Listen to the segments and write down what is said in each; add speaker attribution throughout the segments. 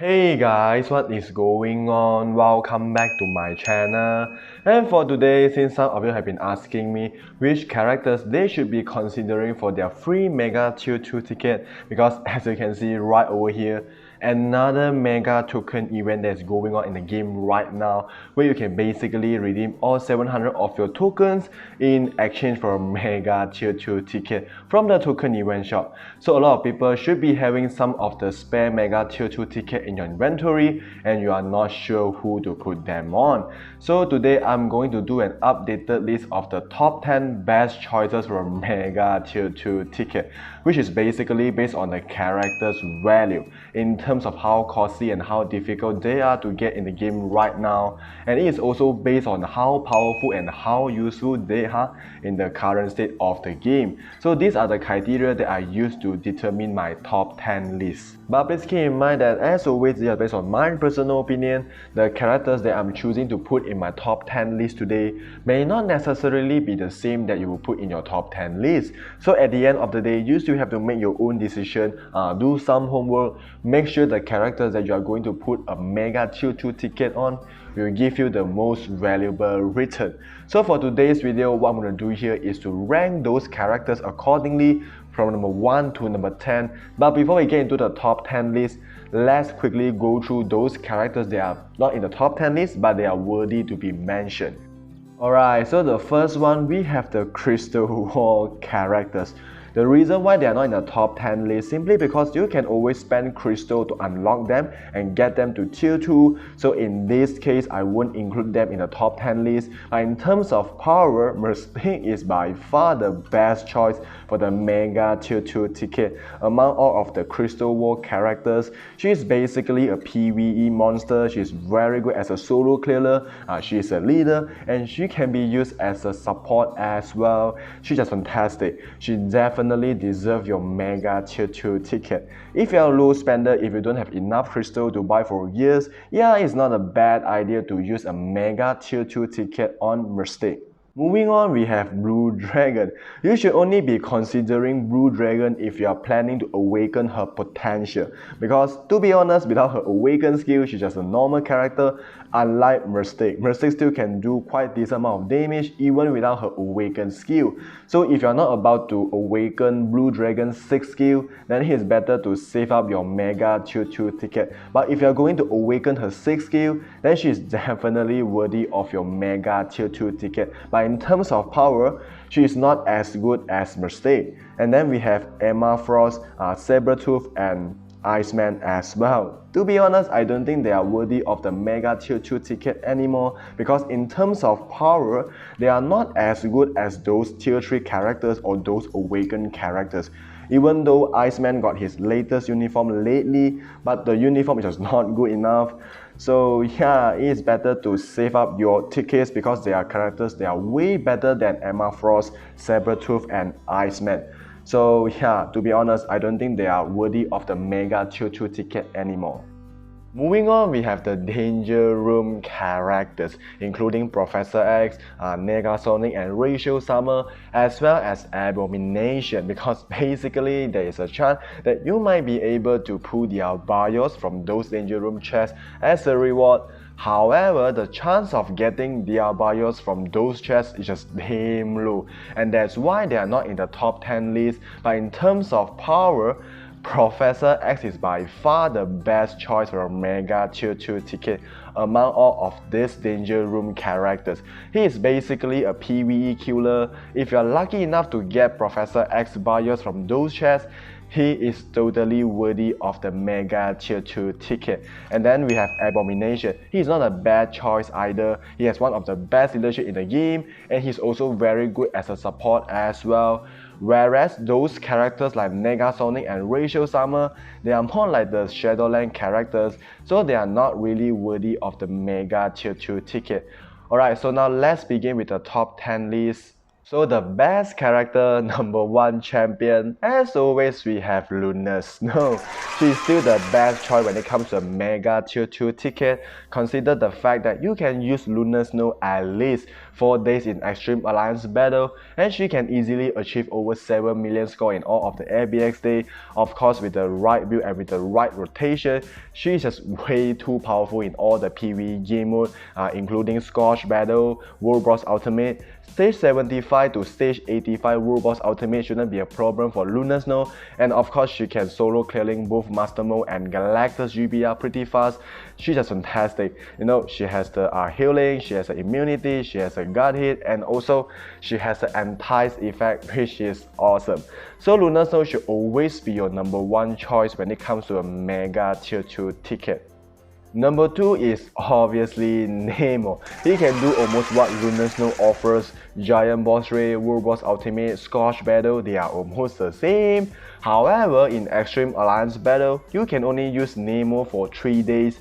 Speaker 1: Hey guys, what is going on? Welcome back to my channel. And for today, since some of you have been asking me which characters they should be considering for their free Mega Tier 2 ticket, because as you can see right over here, another Mega Token event that's going on in the game right now, where you can basically redeem all 700 of your tokens in exchange for a Mega Tier 2 ticket from the token event shop. So a lot of people should be having some of the spare Mega Tier 2 ticket in your inventory and you are not sure who to put them on. So today I'm going to do an updated list of the top 10 best choices for a Mega Tier 2 ticket, which is basically based on the character's value in terms of how costly and how difficult they are to get in the game right now, and it is also based on how powerful and how useful they are in the current state of the game. So these are the criteria that I use to determine my top 10 list. But please keep in mind that as always, they are based on my personal opinion. The characters that I'm choosing to put in my top 10 list today may not necessarily be the same that you will put in your top 10 list. So at the end of the day, you still have to make your own decision, do some homework, make sure the characters that you are going to put a Mega Tier 2 ticket on will give you the most valuable return. So for today's video, what I'm going to do here is to rank those characters accordingly from number 1 to number 10. But before we get into the top 10 list, let's quickly go through those characters that are not in the top 10 list but they are worthy to be mentioned. Alright, so the first one, we have the Crystal Wall characters. The reason why they are not in the top 10 list simply because you can always spend crystal to unlock them and get them to tier 2. So in this case, I won't include them in the top 10 list. But in terms of power, Mystique is by far the best choice for the Mega Tier 2 ticket. Among all of the Crystal Wall characters, she is basically a PvE monster. She is very good as a solo clearer. She is a leader and she can be used as a support as well. She's just fantastic. She definitely deserve your Mega Tier 2 ticket. If you're a low spender, if you don't have enough crystal to buy for years, yeah, it's not a bad idea to use a Mega Tier 2 ticket on Mystique. Moving on, we have Blue Dragon. You should only be considering Blue Dragon if you are planning to awaken her potential. Because to be honest, without her awaken skill, she's just a normal character, unlike Mystique. Mystique still can do quite decent amount of damage even without her awaken skill. So if you're not about to awaken Blue Dragon's 6th skill, then it's better to save up your Mega Tier 2 ticket. But if you're going to awaken her 6th skill, then she's definitely worthy of your Mega Tier 2 ticket. But in terms of power, she is not as good as Mystique. And then we have Emma Frost, Sabretooth, and Iceman as well. To be honest, I don't think they are worthy of the Mega Tier 2 ticket anymore, because in terms of power, they are not as good as those Tier 3 characters or those awakened characters. Even though Iceman got his latest uniform lately, but the uniform is just not good enough. So yeah, it's better to save up your tickets because they are characters that are way better than Emma Frost, Sabretooth, and Iceman. So yeah, to be honest, I don't think they are worthy of the Mega Tier 2 ticket anymore. Moving on, we have the Danger Room characters, including Professor X, Negasonic, and Rachel Summer, as well as Abomination, because basically there is a chance that you might be able to pull their bios from those Danger Room chests as a reward. However, the chance of getting their bios from those chests is just damn low, and that's why they are not in the top 10 list. But in terms of power, Professor X is by far the best choice for a Mega Tier 2 ticket among all of these Danger Room characters. He is basically a PvE killer. If you are lucky enough to get Professor X bios from those chests, he is totally worthy of the Mega Tier 2 ticket. And then we have Abomination. He is not a bad choice either. He has one of the best leadership in the game, and he's also very good as a support as well. Whereas those characters like Negasonic and Rachel Summer, they are more like the Shadowland characters, so they are not really worthy of the Mega Tier 2 ticket. Alright, so now let's begin with the top 10 list. So the best character, number 1 champion, as always we have Lunar Snow. She is still the best choice when it comes to a Mega Tier 2 ticket. Consider the fact that you can use Lunar Snow at least 4 days in Extreme Alliance battle, and she can easily achieve over 7 million score in all of the ABX day. Of course, with the right build and with the right rotation, she is just way too powerful in all the PvE game mode, including Scorch Battle, World Boss Ultimate. Stage 75 to stage 85 World Boss Ultimate shouldn't be a problem for Lunar Snow, and of course she can solo clearing both Master Mode and Galactus GBR pretty fast. She's just fantastic. You know, she has the healing, she has the immunity, she has a guard hit, and also she has the entice effect, which is awesome. So Lunar Snow should always be your #1 choice when it comes to a Mega Tier 2 ticket. Number 2 is obviously Nemo. He can do almost what Lunar Snow offers. Giant Boss Ray, World Boss Ultimate, Scorch Battle, they are almost the same. However, in Extreme Alliance Battle, you can only use Nemo for 3 days,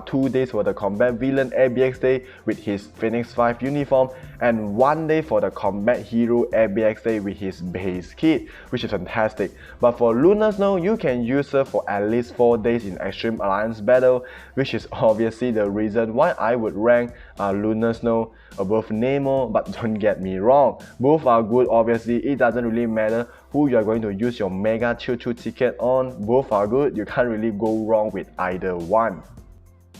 Speaker 1: 2 days for the Combat Villain ABX day with his Phoenix 5 uniform, and 1 day for the Combat Hero ABX day with his base kit, which is fantastic. But for Lunar Snow, you can use her for at least 4 days in Extreme Alliance Battle, which is obviously the reason why I would rank Lunar Snow above Nemo. But don't get me wrong, both are good. Obviously, it doesn't really matter who you are going to use your Mega Tier 2 ticket on. Both are good, you can't really go wrong with either one.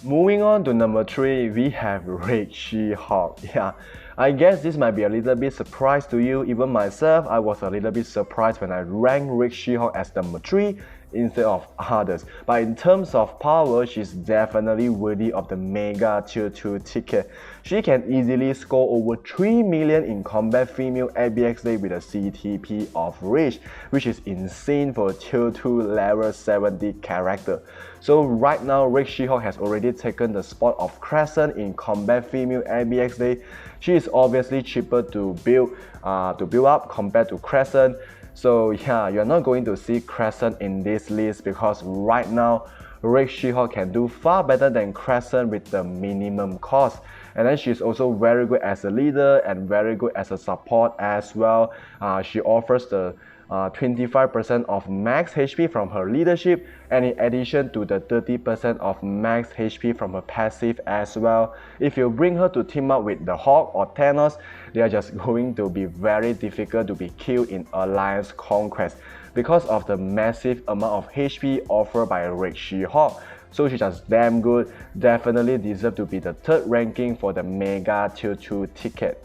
Speaker 1: Moving on to number 3, we have Richie Hawk. Yeah, I guess this might be a little bit surprise to you. Even myself, I was a little bit surprised when I ranked Richie Hawk as number 3 instead of others. But in terms of power, she's definitely worthy of the Mega Tier 2 ticket. She can easily score over 3 million in Combat Female ABX day with a CTP of Rage, which is insane for a Tier 2 level 70 character. So right now, Richie Hawk has already taken the spot of Crescent in Combat Female ABX day. She is obviously cheaper to build up compared to Crescent. So yeah, you're not going to see Crescent in this list because right now, Richie Hawk can do far better than Crescent with the minimum cost. And then she's also very good as a leader and very good as a support as well. She offers the 25% of max HP from her leadership, and in addition to the 30% of max HP from her passive as well. If you bring her to team up with the Hawk or Thanos, they are just going to be very difficult to be killed in Alliance Conquest because of the massive amount of HP offered by Richie Hawk. So she's just damn good, definitely deserve to be the 3rd ranking for the Mega Tier 2 ticket.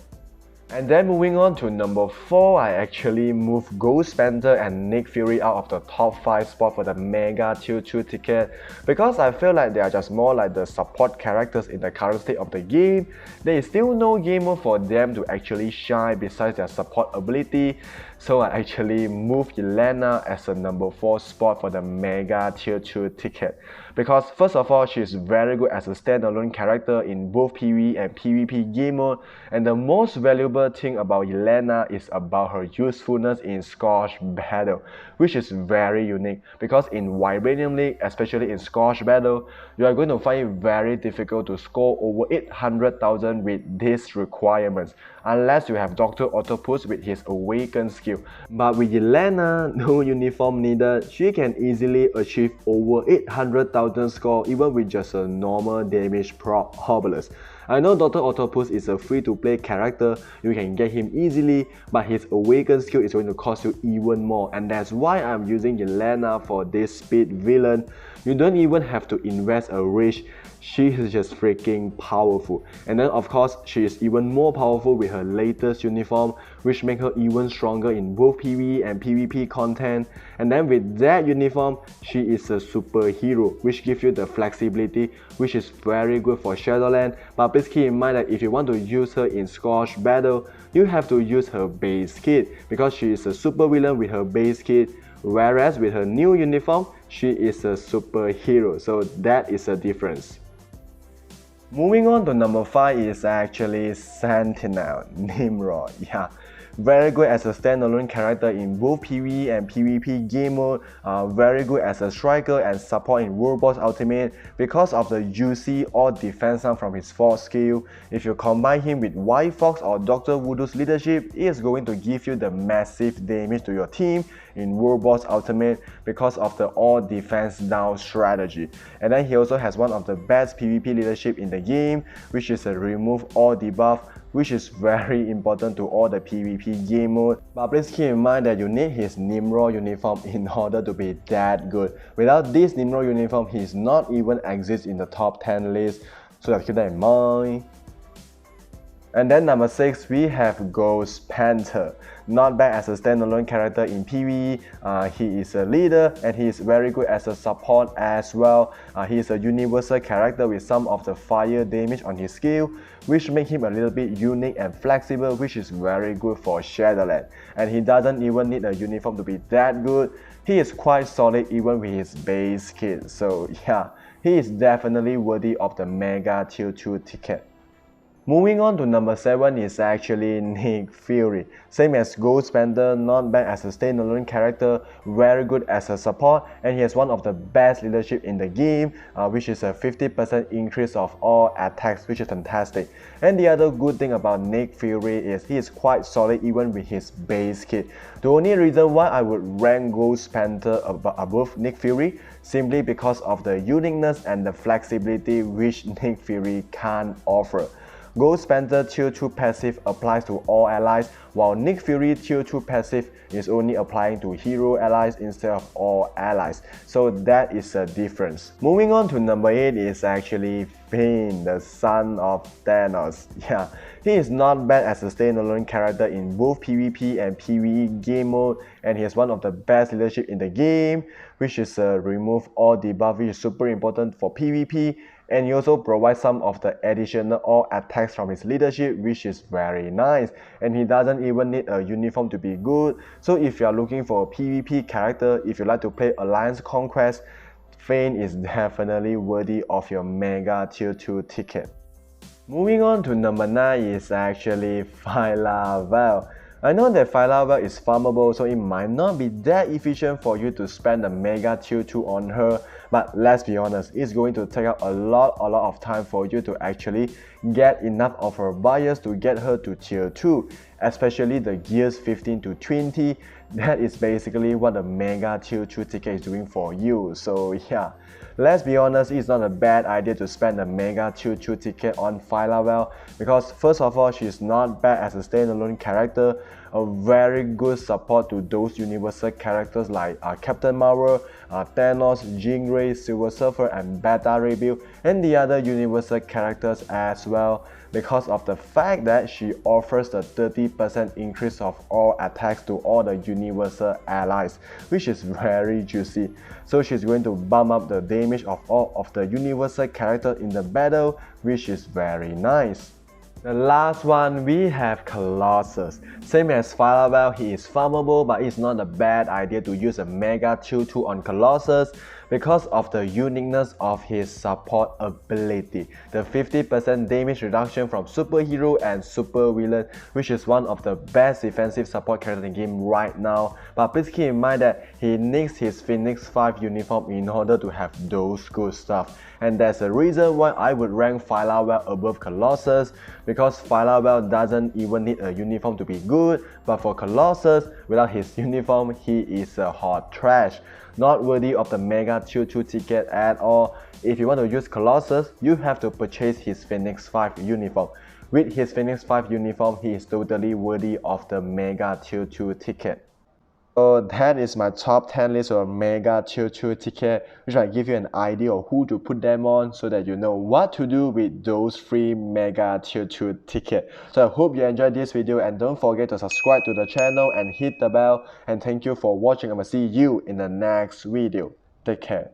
Speaker 1: And then moving on to number 4, I actually moved Ghost Panther and Nick Fury out of the top 5 spot for the Mega Tier 2 ticket because I feel like they are just more like the support characters in the current state of the game. There is still no game mode for them to actually shine besides their support ability. So I actually moved Yelena as a number 4 spot for the Mega Tier 2 ticket. Because first of all, she is very good as a standalone character in both PvE and PvP game mode, and the most valuable thing about Yelena is about her usefulness in Scorch Battle, which is very unique because in Vibranium League, especially in Scorch Battle, you are going to find it very difficult to score over 800,000 with these requirements, unless you have Dr. Octopus with his Awaken skill. But with Yelena, no uniform needed, she can easily achieve over 800,000 score even with just a normal damage prop Obelisk. I know Dr. Octopus is a free-to-play character, you can get him easily, but his Awaken skill is going to cost you even more, and that's why I'm using Yelena for this speed villain. You don't even have to invest a rage, she is just freaking powerful. And then of course, she is even more powerful with her latest uniform, which makes her even stronger in both PvE and PvP content. And then with that uniform, she is a superhero, which gives you the flexibility, which is very good for Shadowland. But please keep in mind that if you want to use her in Scorch Battle, you have to use her base kit, because she is a super villain with her base kit, whereas with her new uniform, she is a superhero. So that is a difference. Moving on to number 5 is actually Sentinel, Nimrod. Yeah, very good as a standalone character in both PvE and PvP game mode, very good as a striker and support in World Boss Ultimate because of the juicy or defense sound from his 4th skill. If you combine him with White Fox or Dr. Voodoo's leadership, it is going to give you the massive damage to your team in World Boss Ultimate because of the all defense down strategy. And then he also has one of the best PvP leadership in the game, which is a remove all debuff, which is very important to all the PvP game mode. But please keep in mind that you need his Nemo uniform in order to be that good. Without this Nemo uniform, he is not even exist in the top 10 list, so keep that in mind. And then number 6, we have Ghost Panther. Not bad as a standalone character in PvE. He is a leader and he is very good as a support as well. He is a universal character with some of the fire damage on his skill, which makes him a little bit unique and flexible, which is very good for Shadowland. And he doesn't even need a uniform to be that good. He is quite solid even with his base kit. So yeah, he is definitely worthy of the Mega Tier 2 ticket. Moving on to number 7 is actually Nick Fury. Same as Ghost Panther, not bad as a standalone character, very good as a support, and he has one of the best leadership in the game, which is a 50% increase of all attacks, which is fantastic. And the other good thing about Nick Fury is he is quite solid even with his base kit. The only reason why I would rank Ghost Panther above Nick Fury simply because of the uniqueness and the flexibility which Nick Fury can't offer. Ghost Panther Tier 2 passive applies to all allies, while Nick Fury Tier 2 passive is only applying to hero allies instead of all allies. So that is a difference. Moving on to number 8 is actually Finn, the son of Thanos. Yeah, he is not bad as a standalone character in both PvP and PvE game mode, and he is one of the best leadership in the game, which is remove all debuff, which is super important for PvP. And he also provides some of the additional all attacks from his leadership, which is very nice. And he doesn't even need a uniform to be good. So if you are looking for a PvP character, if you like to play Alliance Conquest, Finn is definitely worthy of your Mega Tier 2 ticket. Moving on to number 9 is actually Phla. I know that Phla is farmable, so it might not be that efficient for you to spend a Mega Tier 2 on her, but let's be honest, it's going to take up a lot of time for you to actually get enough of her bias to get her to Tier 2, especially the gears 15 to 20. That is basically what the Mega Tier 2 ticket is doing for you. So yeah, let's be honest, it's not a bad idea to spend a Mega Tier 2 ticket on Phla, because first of all, she's not bad as a standalone character, a very good support to those universal characters like Captain Marvel, Thanos, Jean Grey, Silver Surfer, and Beta Ray Bill, and the other universal characters as well, because of the fact that she offers the 30% increase of all attacks to all the universal allies, which is very juicy. So she's going to bump up the damage of all of the universal characters in the battle, which is very nice. The last one, we have Colossus. Same as Phla, he is farmable, but it's not a bad idea to use a Mega Tier 2 on Colossus because of the uniqueness of his support ability. The 50% damage reduction from superhero and supervillain, which is one of the best defensive support characters in the game right now. But please keep in mind that he needs his Phoenix 5 uniform in order to have those good stuff. And that's the reason why I would rank Phla above Colossus, because Phla doesn't even need a uniform to be good, but for Colossus, without his uniform, he is a hot trash. Not worthy of the Mega Tier 2 ticket at all. If you want to use Colossus, you have to purchase his Phoenix 5 uniform. With his Phoenix 5 uniform, he is totally worthy of the Mega Tier 2 ticket. So that is my top 10 list of Mega Tier 2 ticket, which I give you an idea of who to put them on so that you know what to do with those free Mega Tier 2 ticket. So I hope you enjoyed this video, and don't forget to subscribe to the channel and hit the bell, and thank you for watching. I will see you in the next video. Take care.